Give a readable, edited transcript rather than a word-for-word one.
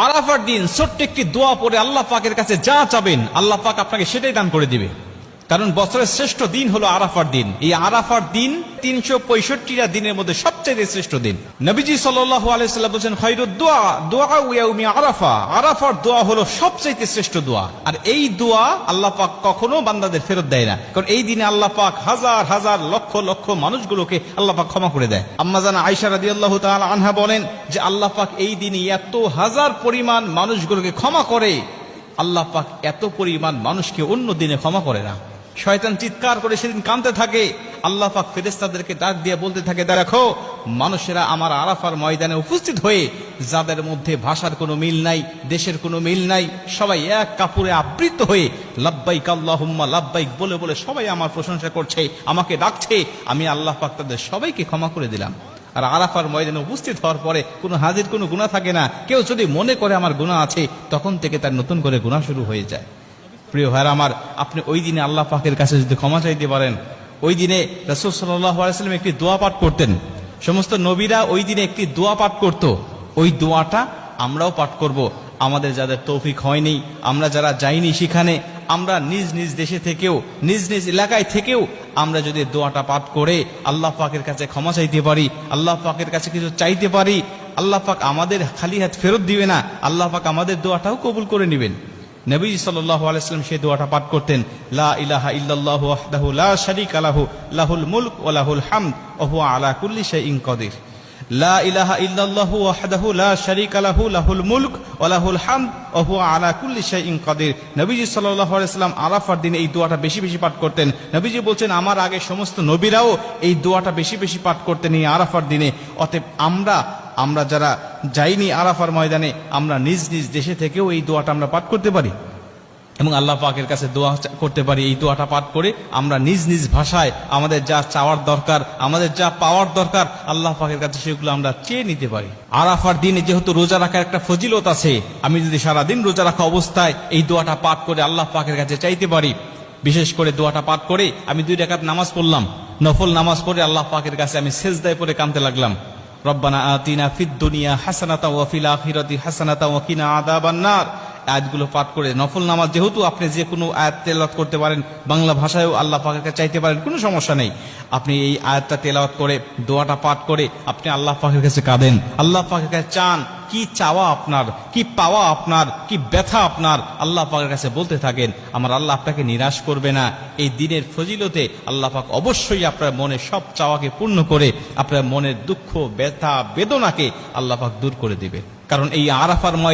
আরাফার দিন ছোট্ট একটি দোয়া পড়ে আল্লাহ পাকের কাছে যা চাবেন আল্লাহ পাক আপনাকে সেটাই দান করে দিবে। কারণ বছরের শ্রেষ্ঠ দিন হলো আরাফার দিন। এই আরাফার দিন ৩৬৫টা দিনের মধ্যে সবচেয়ে শ্রেষ্ঠ দিন। নবীজি সাল্লাল্লাহু আলাইহি ওয়াসাল্লাম বলেছেন, খায়রুদ দুআ দুআউ ইয়াউমি আরাফা। আরাফার দোয়া হলো সবচেয়ে শ্রেষ্ঠ দোয়া। আর এই দোয়া আল্লাহ পাক কখনো বান্দাদের ফেরত দেয় না, কারণ এই দিনে আল্লাহ পাক হাজার হাজার লক্ষ লক্ষ মানুষগুলোকে আল্লাহ পাক ক্ষমা করে দেয়। আম্মা জান আয়েশা রাদিয়াল্লাহু তাআলা আনহা বলেন যে আল্লাহ পাক এই দিনে এত হাজার পরিমাণ মানুষগুলোকে ক্ষমা করে, আল্লাহ পাক এত পরিমাণ মানুষকে অন্য দিনে ক্ষমা করে না। শয়তান চিৎকার করে সেদিন কাঁদতে থাকে, আল্লাহ পাক ফেরেশতাদেরকে ডাক দিয়ে বলতে থাকে, দেখো মানুষেরা আমার আরাফার ময়দানে উপস্থিত হয়ে যাদের মধ্যে ভাষার কোনো মিল নাই, দেশের কোনো মিল নাই, সবাই এক কাপড়ে আবৃত হয়ে লাব্বাইক আল্লাহুম্মা লাব্বাইক বলে বলে সবাই আমার প্রশংসা করছে, আমাকে ডাকছে। আমি আল্লাহ পাক তাদের সবাইকে ক্ষমা করে দিলাম। আর আরাফার ময়দানে উপস্থিত হওয়ার পরে কোনো হাজির কোনো গুনাহ থাকে না। কেউ যদি মনে করে আমার গুনাহ আছে, তখন থেকে তার নতুন করে গুনাহ শুরু হয়ে যায়। প্রিয় ভাইরা আমার, আপনি ওই দিনে আল্লাহ পাকের কাছে যদি ক্ষমা চাইতে পারেন, ওই দিনে রাসূল সাল্লাল্লাহু আলাইহি ওয়াসাল্লাম একটি দোয়া পাঠ করতেন। সমস্ত নবীরা ওই দিনে একটি দোয়া পাঠ করত। ওই দোয়াটা আমরাও পাঠ করব। আমাদের যাদের তৌফিক হয়নি, আমরা যারা যাইনি সেখানে, আমরা নিজ নিজ দেশে থেকেও, নিজ নিজ এলাকায় থেকেও আমরা যদি দোয়াটা পাঠ করে আল্লাহ পাকের কাছে ক্ষমা চাইতে পারি, আল্লাহ পাকের কাছে কিছু চাইতে পারি, আল্লাহ পাক আমাদের খালি হাত ফেরত দিবে না, আল্লাহ পাক আমাদের দোয়াটাও কবুল করে নেবেন। নবীজি সাল্লাল্লাহু আলাইহি ওয়াসাল্লাম সেই দোয়াটা পাঠ করতেন, লা ইলাহা ইল্লাল্লাহু ওয়াহদাহু লা শারীকা লাহু লাহুল মুলক ওয়া লাহুল হামদ ওয়া হুয়া আলা কুল্লি শাইইন কাদির। লা ইলাহা ইল্লাল্লাহু ওয়াহদাহু লা শারীকা লাহু লাহুল মুলক ওয়া লাহুল হামদ ওয়া হুয়া আলা কুল্লি শাইইন কাদির। নবীজি সাল্লাল্লাহু আলাইহি ওয়াসাল্লাম আরাফার দিনে এই দোয়াটা বেশি বেশি পাঠ করতেন। নবীজি বলছেন, আমার আগে সমস্ত নবীরাও এই দোয়াটা বেশি বেশি পাঠ করতেন এই আরাফার দিনে। অতএব আমরা যারা যাইনি আরাফার ময়দানে, আমরা নিজ নিজ দেশে থেকেও এই দোয়াটা আমরা পাঠ করতে পারি এবং আল্লাহ পাকের কাছে দোয়া করতে পারি। এই দোয়াটা পাঠ করে আমরা নিজ নিজ ভাষায় আমাদের যা চাওয়ার দরকার, আমাদের যা পাওয়ার দরকার, আল্লাহ পাকের কাছে সেগুলো আমরা চেয়ে নিতে পারি। আরাফার দিনে যেহেতু রোজা রাখার একটা ফজিলত আছে, আমি যদি সারাদিন রোজা রাখা অবস্থায় এই দোয়াটা পাঠ করে আল্লাহ পাকের কাছে চাইতে পারি, বিশেষ করে দোয়াটা পাঠ করে আমি 2 রাকাত নামাজ পড়লাম, নফল নামাজ পড়ে আল্লাহ পাকের কাছে আমি সেজদায় পড়ে কাঁদতে লাগলাম, রব্বানা আতিনা ফিদ দুনিয়া হাসানাতাও ওয়া ফিল আখিরাতি হাসানাতাও ওয়া কিনা আযাবান নার। আয়াতগুলো পাঠ করে, নফল নামাজ যেহেতু আপনি যে কোনো আয়াত তেলাওয়াত করতে পারেন, বাংলা ভাষায়ও আল্লাহ পাকের কাছে চাইতে পারেন, কোনো সমস্যা নেই। আপনি এই আয়াতটা তেলাওয়াত করে দোয়াটা পাঠ করে আপনি আল্লাহ পাকের কাছে কাঁদেন, আল্লাহ পাকের কাছে চান, কি চাওয়া আপনার, কি পাওয়া আপনার, কি ব্যথা আপনার, আল্লাহ পাকের কাছে বলতে থাকেন। আমার আল্লাহ আপনাকে নিরাশ করবে না। এই দিনের ফজিলতে আল্লাহ পাক অবশ্যই আপনার মনের সব চাওয়াকে পূর্ণ করে আপনার মনের দুঃখ, ব্যথা, বেদনাকে আল্লাহ পাক দূর করে দিবে। কারণ এই আরাফার ময়দানে